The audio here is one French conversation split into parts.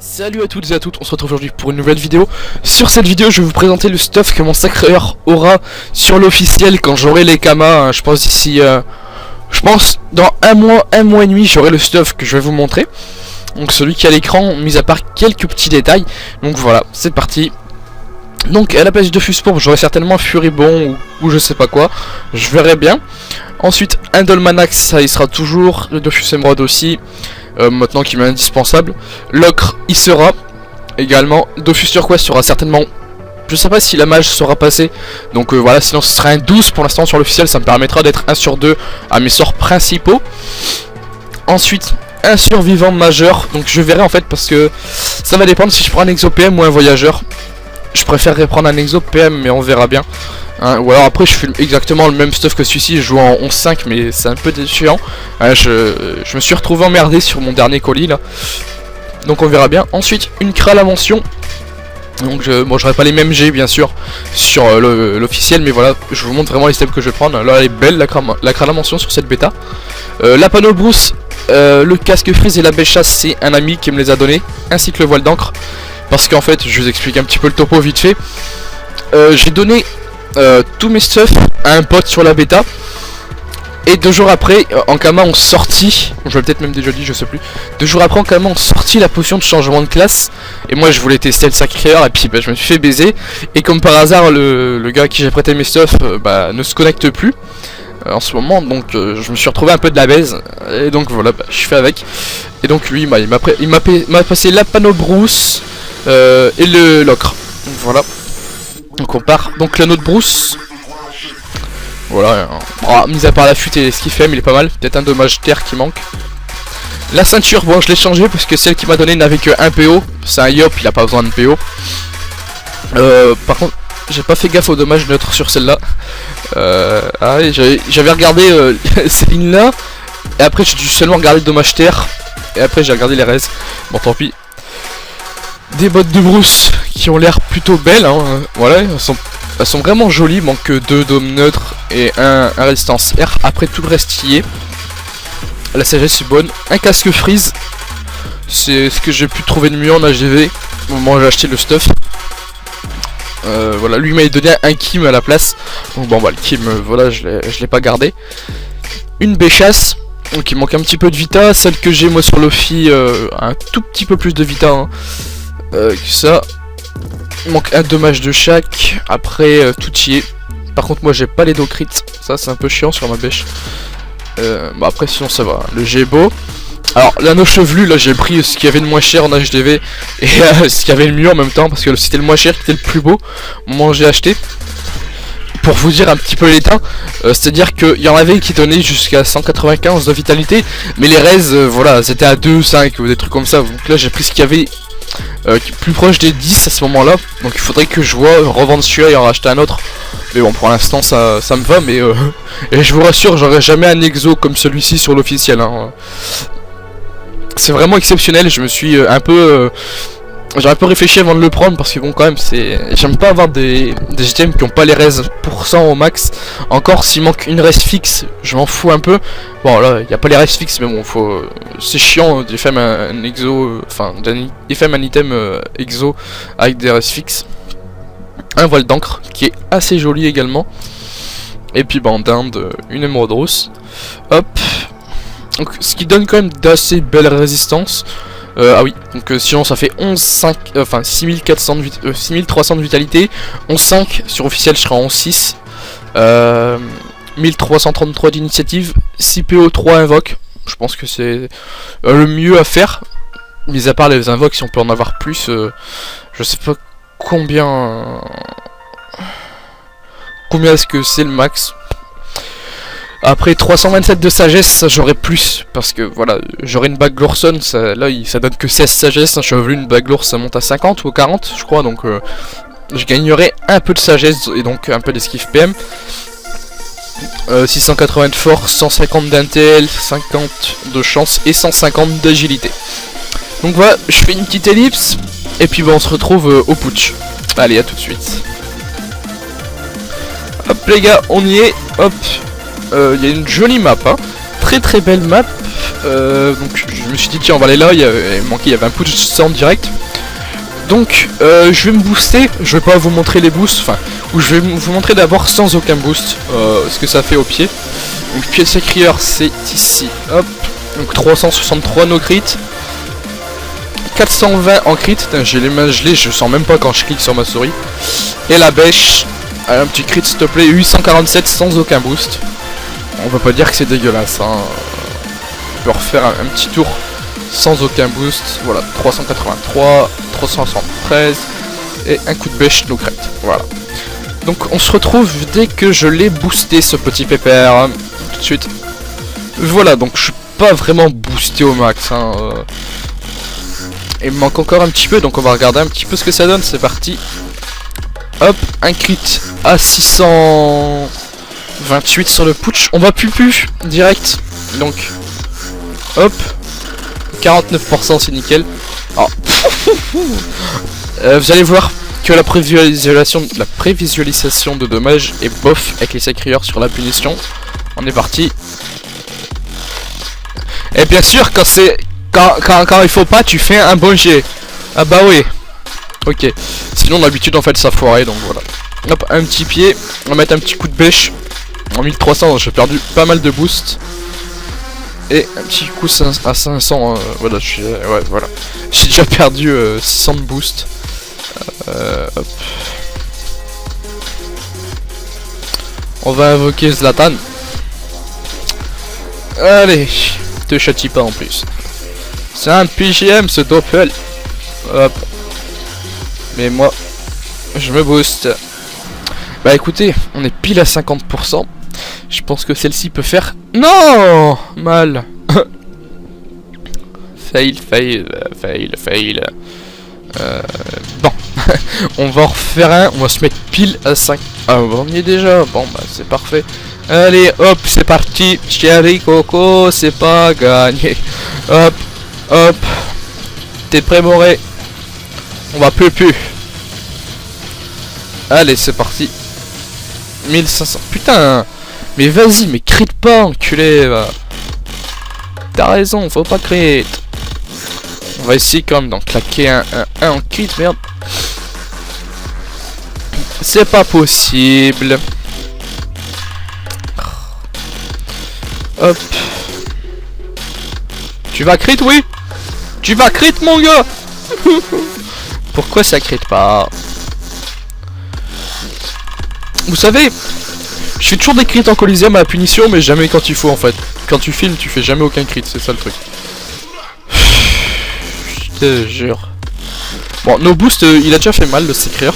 Salut à toutes et à toutes, on se retrouve aujourd'hui pour une nouvelle vidéo. Sur cette vidéo, je vais vous présenter le stuff que mon sacreur aura sur l'officiel quand j'aurai les kamas. Je pense d'ici, je pense dans un mois et demi, j'aurai le stuff que je vais vous montrer. Donc celui qui est à l'écran, mis à part quelques petits détails. Donc voilà, c'est parti. Donc à la place de Dofus Pourpre, j'aurai certainement Furibon ou je sais pas quoi. Je verrai bien. Ensuite, un Dolmanax, ça il sera toujours. Le Dofus Emerald aussi. Maintenant qu'il m'est indispensable. L'Ocre, il sera également. Dofus Turquoise sera certainement. Je sais pas si la mage sera passée. Donc voilà, sinon ce sera un 12 pour l'instant sur l'officiel. Ça me permettra d'être 1 sur 2 à mes sorts principaux. Ensuite, un survivant majeur. Donc je verrai en fait parce que ça va dépendre si je prends un exo PM ou un voyageur. Je préférerais prendre un exo PM, mais on verra bien. Hein, ou alors après je fais exactement le même stuff que celui-ci, je joue en 11-5 mais c'est un peu déchiant. Je me suis retrouvé emmerdé sur mon dernier colis là. Donc on verra bien. Ensuite une Krala mention. Donc bon, j'aurai pas les mêmes G bien sûr sur l'officiel, mais voilà, je vous montre vraiment les steps que je vais prendre. Là elle est belle la Krala mention sur cette bêta. La Panneau Brousse, le casque frise et la béchasse, c'est un ami qui me les a donnés, ainsi que le voile d'encre. Parce qu'en fait, je vous explique un petit peu le topo vite fait. J'ai donné tous mes stuff à un pote sur la bêta. Et 2 jours après, en Kama on sortit, je l'ai peut-être même déjà dit, je sais plus. 2 jours après en Kama on sortit la potion de changement de classe. Et moi je voulais tester le sacré-cœur et puis bah, je me suis fait baiser. Et comme par hasard, le gars à qui j'ai prêté mes stuff ne se connecte plus en ce moment. Donc je me suis retrouvé un peu de la baise. Et donc voilà, je fais avec. Et donc lui il m'a passé la Panneau Brousse et l'Ocre. Donc voilà. Donc on part. Donc l'anneau de brousse. Voilà. Mis à part la fuite et ce qu'il fait, mais il est pas mal. Peut-être un dommage terre qui manque. La ceinture, bon je l'ai changé parce que celle qui m'a donné n'avait que 1 PO. C'est un Yop, il a pas besoin de PO. Par contre, j'ai pas fait gaffe au dommage neutre sur celle-là. J'avais regardé ces lignes là. Et après j'ai dû seulement regarder le dommage terre. Et après j'ai regardé les res. Bon tant pis. Des bottes de brousse qui ont l'air plutôt belles, hein. Voilà, elles sont vraiment jolies. Il manque que 2 dômes neutres et un résistance R. Après tout le reste y est. La sagesse est bonne. Un casque freeze, c'est ce que j'ai pu trouver de mieux en HDV au moment où j'ai acheté le stuff. Voilà, lui m'a donné un Kim à la place. Donc bon bah le Kim, voilà, je l'ai pas gardé. Une béchasse. Donc il manque un petit peu de vita. Celle que j'ai moi sur Lofi, un tout petit peu plus de vita, hein. Que ça. Il manque un dommage de chaque. Après tout y est. Par contre moi j'ai pas les dos crit. Ça c'est un peu chiant sur ma bêche. Bon après sinon ça va. Le G est beau. Alors l'anneau chevelu là j'ai pris ce qu'il y avait de moins cher en HDV. Et ce qu'il y avait le mieux en même temps. Parce que c'était le moins cher qui était le plus beau au moment où j'ai acheté. Pour vous dire un petit peu l'état, c'est à dire qu'il y en avait qui donnaient jusqu'à 195 de vitalité. Mais les res voilà c'était à 2, 5 ou des trucs comme ça. Donc là j'ai pris ce qu'il y avait plus proche des 10 à ce moment là. Donc il faudrait que je vois revendre celui-là et en racheter un autre. Mais bon pour l'instant ça me va. Mais et je vous rassure, j'aurai jamais un exo comme celui-ci sur l'officiel, hein. C'est vraiment exceptionnel. Je me suis j'ai un peu réfléchi avant de le prendre parce que bon quand même j'aime pas avoir des items qui ont pas les res % au max. Encore s'il manque une res fixe, je m'en fous un peu. Bon là il y a pas les res fixes mais bon c'est chiant d'FM un exo, enfin d'FM un item exo avec des res fixes. Un voile d'encre qui est assez joli également. Et puis d'Inde, une émeraude rousse. Hop. Donc ce qui donne quand même d'assez belles résistances. Ah oui, donc sinon ça fait 6300 de vitalité, 11,5 sur officiel je serai en 11,6, 1333 d'initiative, 6 PO, 3 invoques, je pense que c'est le mieux à faire, mis à part les invoques si on peut en avoir plus, je sais pas combien est-ce que c'est le max. Après 327 de sagesse, ça j'aurais plus, parce que voilà, j'aurais une bague Glorson, ça donne que 16 sagesse, hein, chevelu une bague lourde ça monte à 50 ou 40 je crois, donc je gagnerais un peu de sagesse et donc un peu d'esquive PM. 680 de force, 150 d'intel, 50 de chance et 150 d'agilité. Donc voilà, je fais une petite ellipse, et puis on se retrouve au putsch. Allez, à tout de suite. Hop les gars, on y est, hop. Il y a une jolie map, hein. Très belle map. Donc je me suis dit tiens on va aller là, il y avait un push stand direct. Donc je vais me booster, je vais pas vous montrer les boosts, enfin, ou je vais vous montrer d'abord sans aucun boost ce que ça fait au pied. Donc pied de sacrieur c'est ici, hop, donc 363 no crit, 420 en crit, j'ai les mains gelées, je sens même pas quand je clique sur ma souris. Et la bêche, un petit crit s'il te plaît, 847 sans aucun boost. On va pas dire que c'est dégueulasse, hein. On peut refaire un petit tour sans aucun boost, voilà, 383, 373 et un coup de bêche no crit, voilà. Donc on se retrouve dès que je l'ai boosté ce petit pépère, hein, tout de suite. Voilà, donc je suis pas vraiment boosté au max, hein, il me manque encore un petit peu, donc on va regarder un petit peu ce que ça donne, c'est parti. Hop, un crit à 628 sur le putsch, on va plus direct, donc hop, 49% c'est nickel. Alors, vous allez voir que la prévisualisation de dommages est bof avec les sacrieurs sur la punition. On est parti. Et bien sûr quand c'est quand il faut pas tu fais un bon jet. Ah bah oui. Ok. Sinon d'habitude en fait ça foirait donc voilà. Hop, un petit pied. On va mettre un petit coup de bêche. En 1300 j'ai perdu pas mal de boost. Et un petit coup à 500, voilà, voilà. J'ai déjà perdu 600 de boost. Hop. On va invoquer Zlatan. Allez, te châtie pas en plus. C'est un PGM ce Doppel. Hop. Mais moi, je me booste. Bah écoutez, on est pile à 50%. Je pense que celle-ci peut faire... Non, mal. Fail. Bon. On va en refaire un. On va se mettre pile à 5. Ah, on y est déjà. Bon, bah c'est parfait. Allez, hop, c'est parti. Chéri Coco, c'est pas gagné. Hop. T'es prêt, Moré? On va plus. Allez, c'est parti. 1500. Putain. Mais vas-y, mais crit pas, enculé. T'as raison, faut pas crit. On va essayer quand même d'en claquer un en crit, merde. C'est pas possible. Hop. Tu vas crit, oui? Tu vas crit, mon gars. Pourquoi ça crit pas? Vous savez, je fais toujours des crits en Coliseum à la punition, mais jamais quand il faut en fait. Quand tu filmes, tu fais jamais aucun crit, c'est ça le truc. Je te jure. Bon, no boost, il a déjà fait mal le sacreur.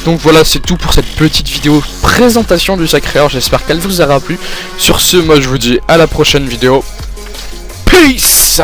Donc voilà, c'est tout pour cette petite vidéo présentation du sacreur. J'espère qu'elle vous aura plu. Sur ce, moi je vous dis à la prochaine vidéo. Peace!